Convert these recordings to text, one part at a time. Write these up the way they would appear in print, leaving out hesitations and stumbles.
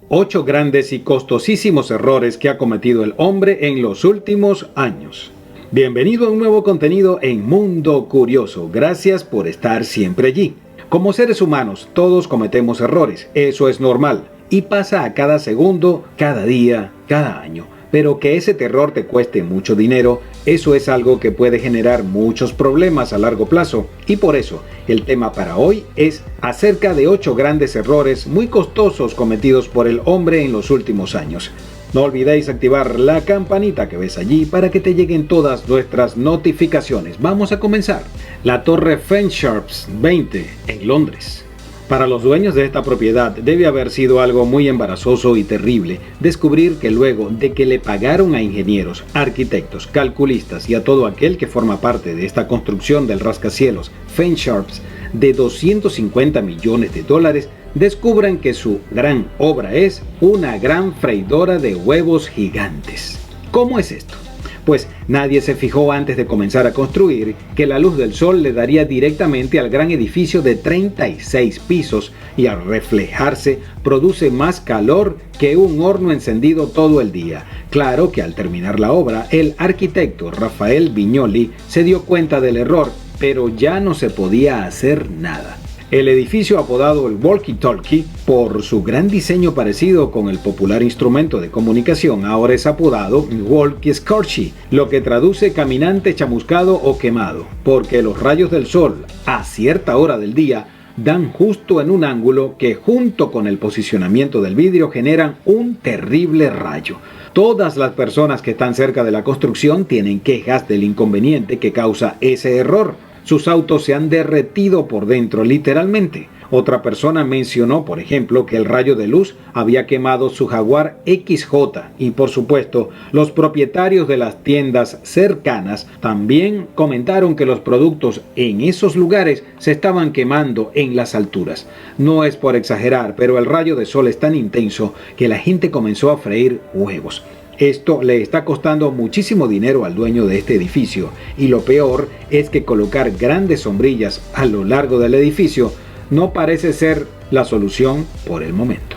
8 grandes y costosísimos errores que ha cometido el hombre en los últimos años. Bienvenido a un nuevo contenido en Mundo Curioso. Gracias por estar siempre allí. Como seres humanos, todos cometemos errores. Eso es normal. Y pasa a cada segundo, cada día, cada año. Pero que ese terror te cueste mucho dinero, eso es algo que puede generar muchos problemas a largo plazo. Y por eso, el tema para hoy es acerca de 8 grandes errores muy costosos cometidos por el hombre en los últimos años. No olvidéis activar la campanita que ves allí para que te lleguen todas nuestras notificaciones. Vamos a comenzar. La Torre Fensharps 20 en Londres. Para los dueños de esta propiedad debe haber sido algo muy embarazoso y terrible descubrir que luego de que le pagaron a ingenieros, arquitectos, calculistas y a todo aquel que forma parte de esta construcción del rascacielos Fensharps de 250 millones de dólares, descubran que su gran obra es una gran freidora de huevos gigantes. ¿Cómo es esto? Pues nadie se fijó antes de comenzar a construir que la luz del sol le daría directamente al gran edificio de 36 pisos y al reflejarse produce más calor que un horno encendido todo el día. Claro que al terminar la obra, el arquitecto Rafael Viñoly se dio cuenta del error, pero ya no se podía hacer nada. El edificio apodado el Walkie-Talkie, por su gran diseño parecido con el popular instrumento de comunicación, ahora es apodado Walkie-Scorchy, lo que traduce caminante chamuscado o quemado, porque los rayos del sol a cierta hora del día dan justo en un ángulo que junto con el posicionamiento del vidrio generan un terrible rayo. Todas las personas que están cerca de la construcción tienen quejas del inconveniente que causa ese error. Sus autos se han derretido por dentro, literalmente. Otra persona mencionó, por ejemplo, que el rayo de luz había quemado su Jaguar XJ y, por supuesto, los propietarios de las tiendas cercanas también comentaron que los productos en esos lugares se estaban quemando en las alturas. No es por exagerar, pero el rayo de sol es tan intenso que la gente comenzó a freír huevos. Esto le está costando muchísimo dinero al dueño de este edificio y lo peor es que colocar grandes sombrillas a lo largo del edificio no parece ser la solución por el momento.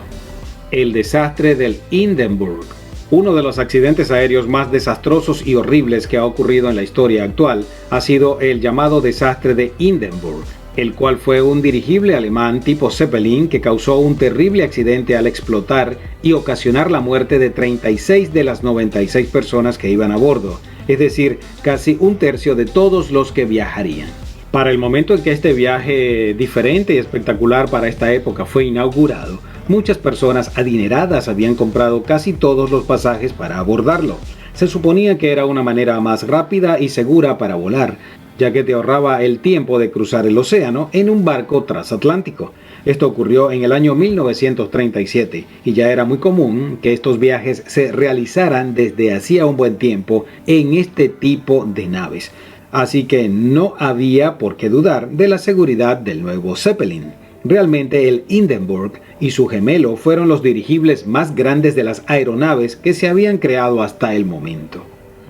El desastre del Hindenburg. Uno de los accidentes aéreos más desastrosos y horribles que ha ocurrido en la historia actual ha sido el llamado desastre de Hindenburg, el cual fue un dirigible alemán tipo Zeppelin que causó un terrible accidente al explotar y ocasionar la muerte de 36 de las 96 personas que iban a bordo, es decir, casi un tercio de todos los que viajarían. Para el momento en que este viaje diferente y espectacular para esta época fue inaugurado, muchas personas adineradas habían comprado casi todos los pasajes para abordarlo. Se suponía que era una manera más rápida y segura para volar, ya que te ahorraba el tiempo de cruzar el océano en un barco transatlántico. Esto ocurrió en el año 1937 y ya era muy común que estos viajes se realizaran desde hacía un buen tiempo en este tipo de naves. Así que no había por qué dudar de la seguridad del nuevo Zeppelin. Realmente el Hindenburg y su gemelo fueron los dirigibles más grandes de las aeronaves que se habían creado hasta el momento.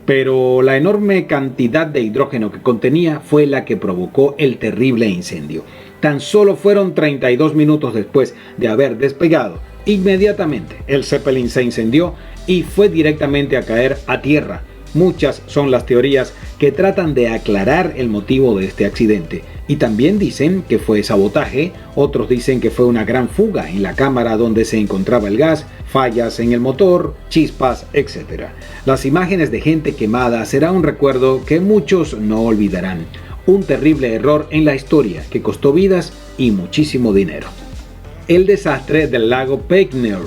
Pero la enorme cantidad de hidrógeno que contenía fue la que provocó el terrible incendio. Tan solo fueron 32 minutos después de haber despegado. Inmediatamente el Zeppelin se incendió y fue directamente a caer a tierra. Muchas son las teorías que tratan de aclarar el motivo de este accidente. Y también dicen que fue sabotaje, otros dicen que fue una gran fuga en la cámara donde se encontraba el gas, fallas en el motor, chispas, etc. Las imágenes de gente quemada será un recuerdo que muchos no olvidarán. Un terrible error en la historia que costó vidas y muchísimo dinero. El desastre del lago Peigner.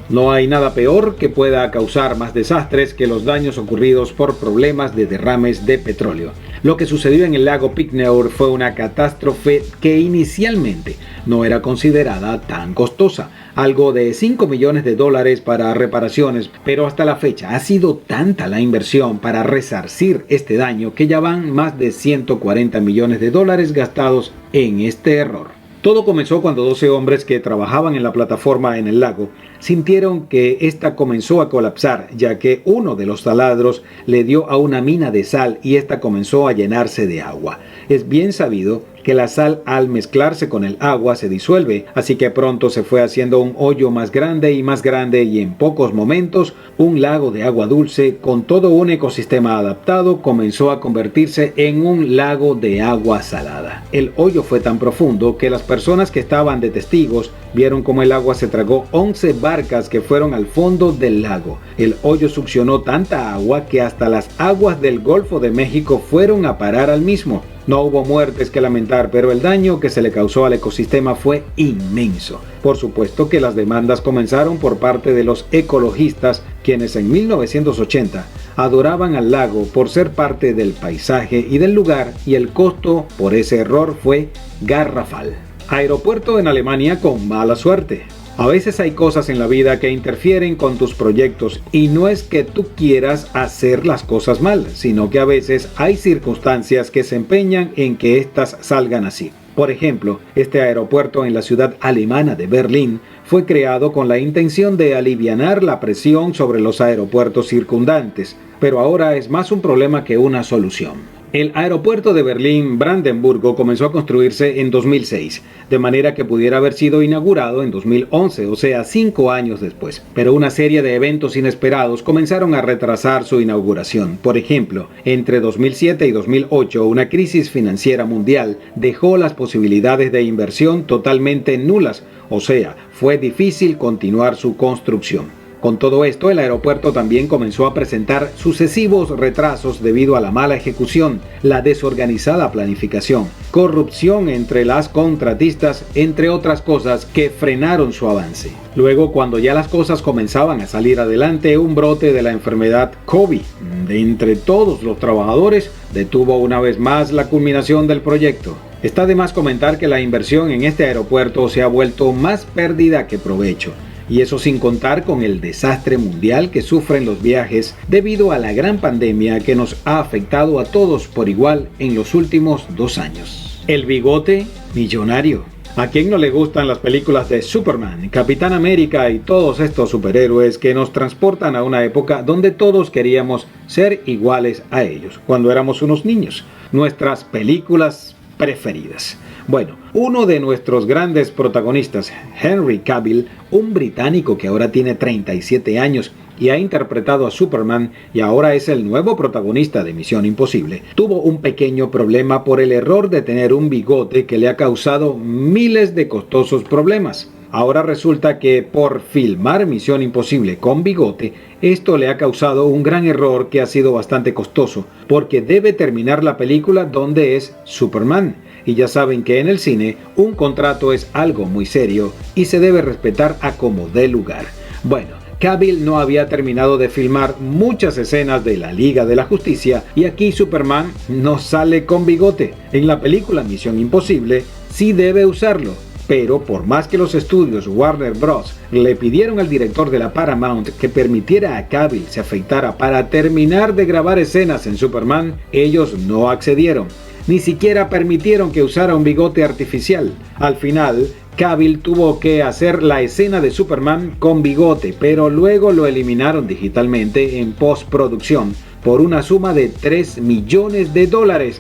No hay nada peor que pueda causar más desastres que los daños ocurridos por problemas de derrames de petróleo. Lo que sucedió en el lago Peigner fue una catástrofe que inicialmente no era considerada tan costosa, algo de 5 millones de dólares para reparaciones, pero hasta la fecha ha sido tanta la inversión para resarcir este daño que ya van más de 140 millones de dólares gastados en este error. Todo comenzó cuando 12 hombres que trabajaban en la plataforma en el lago sintieron que ésta comenzó a colapsar, ya que uno de los taladros le dio a una mina de sal y ésta comenzó a llenarse de agua. Es bien sabido que la sal al mezclarse con el agua se disuelve, así que pronto se fue haciendo un hoyo más grande y en pocos momentos un lago de agua dulce con todo un ecosistema adaptado comenzó a convertirse en un lago de agua salada. El hoyo fue tan profundo que las personas que estaban de testigos vieron como el agua se tragó 11 barcas que fueron al fondo del lago. El hoyo succionó tanta agua que hasta las aguas del Golfo de México fueron a parar al mismo. No hubo muertes que lamentar, pero el daño que se le causó al ecosistema fue inmenso. Por supuesto que las demandas comenzaron por parte de los ecologistas, quienes en 1980 adoraban al lago por ser parte del paisaje y del lugar, y el costo por ese error fue garrafal. Aeropuerto en Alemania con mala suerte. A veces hay cosas en la vida que interfieren con tus proyectos y no es que tú quieras hacer las cosas mal, sino que a veces hay circunstancias que se empeñan en que éstas salgan así. Por ejemplo, este aeropuerto en la ciudad alemana de Berlín fue creado con la intención de alivianar la presión sobre los aeropuertos circundantes, pero ahora es más un problema que una solución. El aeropuerto de Berlín-Brandenburgo comenzó a construirse en 2006, de manera que pudiera haber sido inaugurado en 2011, o sea, 5 años después. Pero una serie de eventos inesperados comenzaron a retrasar su inauguración. Por ejemplo, entre 2007 y 2008, una crisis financiera mundial dejó las posibilidades de inversión totalmente nulas, o sea, fue difícil continuar su construcción. Con todo esto, el aeropuerto también comenzó a presentar sucesivos retrasos debido a la mala ejecución, la desorganizada planificación, corrupción entre las contratistas, entre otras cosas que frenaron su avance. Luego, cuando ya las cosas comenzaban a salir adelante, un brote de la enfermedad COVID de entre todos los trabajadores detuvo una vez más la culminación del proyecto. Está de más comentar que la inversión en este aeropuerto se ha vuelto más pérdida que provecho. Y eso sin contar con el desastre mundial que sufren los viajes debido a la gran pandemia que nos ha afectado a todos por igual en los últimos 2 años. El bigote millonario. ¿A quién no le gustan las películas de Superman, Capitán América y todos estos superhéroes que nos transportan a una época donde todos queríamos ser iguales a ellos, cuando éramos unos niños? Nuestras películas preferidas. Bueno, uno de nuestros grandes protagonistas, Henry Cavill, un británico que ahora tiene 37 años y ha interpretado a Superman y ahora es el nuevo protagonista de Misión Imposible, tuvo un pequeño problema por el error de tener un bigote que le ha causado miles de costosos problemas. Ahora resulta que por filmar Misión Imposible con bigote, esto le ha causado un gran error que ha sido bastante costoso, porque debe terminar la película donde es Superman. Y ya saben que en el cine un contrato es algo muy serio y se debe respetar a como dé lugar. Bueno, Cavill no había terminado de filmar muchas escenas de la Liga de la Justicia y aquí Superman no sale con bigote. En la película Misión Imposible sí debe usarlo. Pero por más que los estudios Warner Bros. Le pidieron al director de la Paramount que permitiera a Cavill se afeitara para terminar de grabar escenas en Superman, ellos no accedieron. Ni siquiera permitieron que usara un bigote artificial. Al final, Cavill tuvo que hacer la escena de Superman con bigote, pero luego lo eliminaron digitalmente en postproducción por una suma de $3 millones.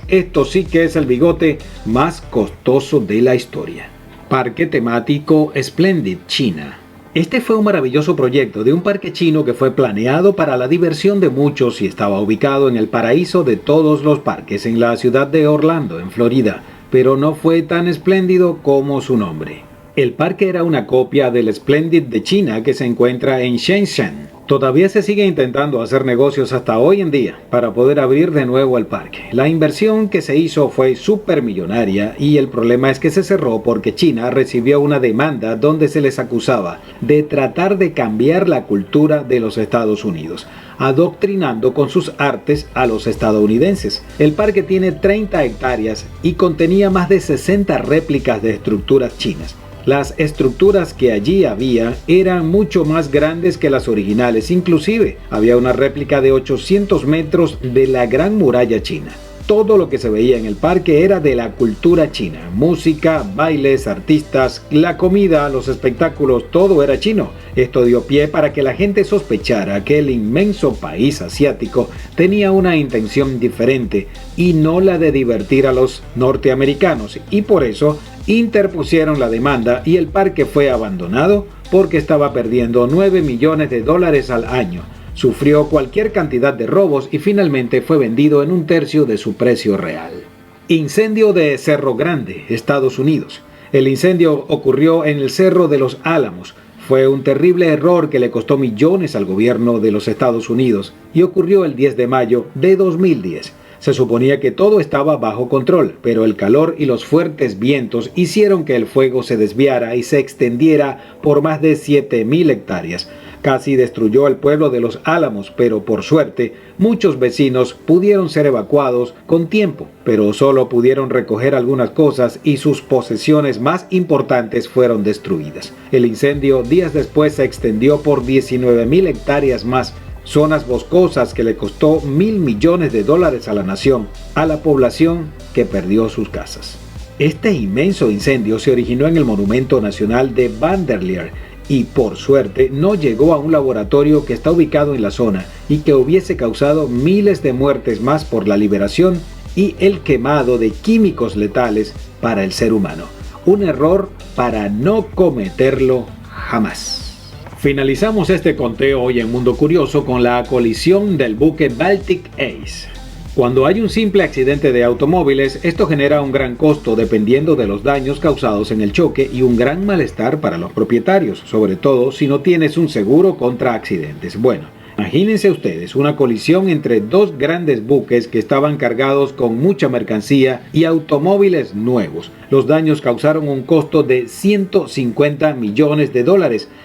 Esto sí que es el bigote más costoso de la historia. Parque temático Splendid China. Este fue un maravilloso proyecto de un parque chino que fue planeado para la diversión de muchos y estaba ubicado en el paraíso de todos los parques en la ciudad de Orlando, en Florida, pero no fue tan espléndido como su nombre. El parque era una copia del Splendid de China que se encuentra en Shenzhen. Todavía se sigue intentando hacer negocios hasta hoy en día para poder abrir de nuevo el parque. La inversión que se hizo fue supermillonaria y el problema es que se cerró porque China recibió una demanda donde se les acusaba de tratar de cambiar la cultura de los Estados Unidos, adoctrinando con sus artes a los estadounidenses. El parque tiene 30 hectáreas y contenía más de 60 réplicas de estructuras chinas. Las estructuras que allí había eran mucho más grandes que las originales, inclusive había una réplica de 800 metros de la Gran Muralla China. Todo lo que se veía en el parque era de la cultura china. Música, bailes, artistas, la comida, los espectáculos, todo era chino. Esto dio pie para que la gente sospechara que el inmenso país asiático tenía una intención diferente y no la de divertir a los norteamericanos, y por eso interpusieron la demanda y el parque fue abandonado porque estaba perdiendo $9 millones al año. Sufrió cualquier cantidad de robos y finalmente fue vendido en 1/3 de su precio real. Incendio de Cerro Grande, Estados Unidos. El incendio ocurrió en el Cerro de los Álamos. Fue un terrible error que le costó millones al gobierno de los Estados Unidos y ocurrió el 10 de mayo de 2010. Se suponía que todo estaba bajo control, pero el calor y los fuertes vientos hicieron que el fuego se desviara y se extendiera por más de 7.000 hectáreas. Casi destruyó el pueblo de Los Álamos, pero por suerte, muchos vecinos pudieron ser evacuados con tiempo, pero solo pudieron recoger algunas cosas y sus posesiones más importantes fueron destruidas. El incendio días después se extendió por 19.000 hectáreas más, zonas boscosas que le costó $1.000 millones a la nación, a la población que perdió sus casas. Este inmenso incendio se originó en el Monumento Nacional de Vanderleer y por suerte no llegó a un laboratorio que está ubicado en la zona y que hubiese causado miles de muertes más por la liberación y el quemado de químicos letales para el ser humano. Un error para no cometerlo jamás. Finalizamos este conteo hoy en Mundo Curioso con la colisión del buque Baltic Ace. Cuando hay un simple accidente de automóviles, esto genera un gran costo dependiendo de los daños causados en el choque y un gran malestar para los propietarios, sobre todo si no tienes un seguro contra accidentes. Bueno, imagínense ustedes una colisión entre dos grandes buques que estaban cargados con mucha mercancía y automóviles nuevos. Los daños causaron un costo de $150 millones.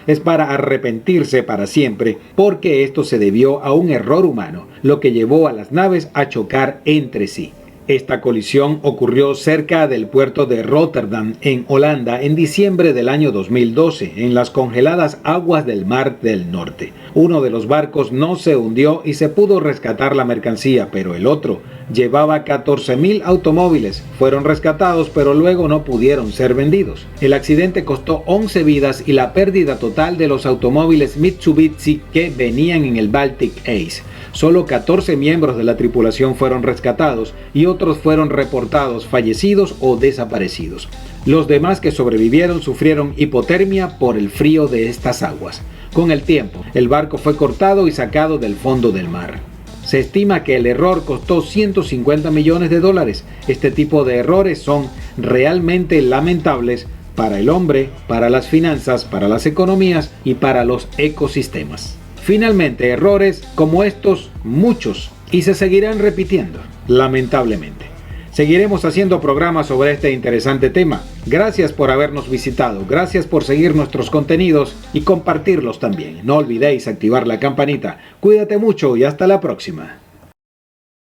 Es para arrepentirse para siempre, porque esto se debió a un error humano, lo que llevó a las naves a chocar entre sí. Esta colisión ocurrió cerca del puerto de Rotterdam, en Holanda, en diciembre del año 2012, en las congeladas aguas del Mar del Norte. Uno de los barcos no se hundió y se pudo rescatar la mercancía, pero el otro llevaba 14.000 automóviles. Fueron rescatados, pero luego no pudieron ser vendidos. El accidente costó 11 vidas y la pérdida total de los automóviles Mitsubishi que venían en el Baltic Ace. Solo 14 miembros de la tripulación fueron rescatados y otros fueron reportados fallecidos o desaparecidos. Los demás que sobrevivieron sufrieron hipotermia por el frío de estas aguas. Con el tiempo, el barco fue cortado y sacado del fondo del mar. Se estima que el error costó $150 millones. Este tipo de errores son realmente lamentables para el hombre, para las finanzas, para las economías y para los ecosistemas. Finalmente, errores como estos, muchos, y se seguirán repitiendo, lamentablemente. Seguiremos haciendo programas sobre este interesante tema. Gracias por habernos visitado, gracias por seguir nuestros contenidos y compartirlos también. No olvidéis activar la campanita. Cuídate mucho y hasta la próxima.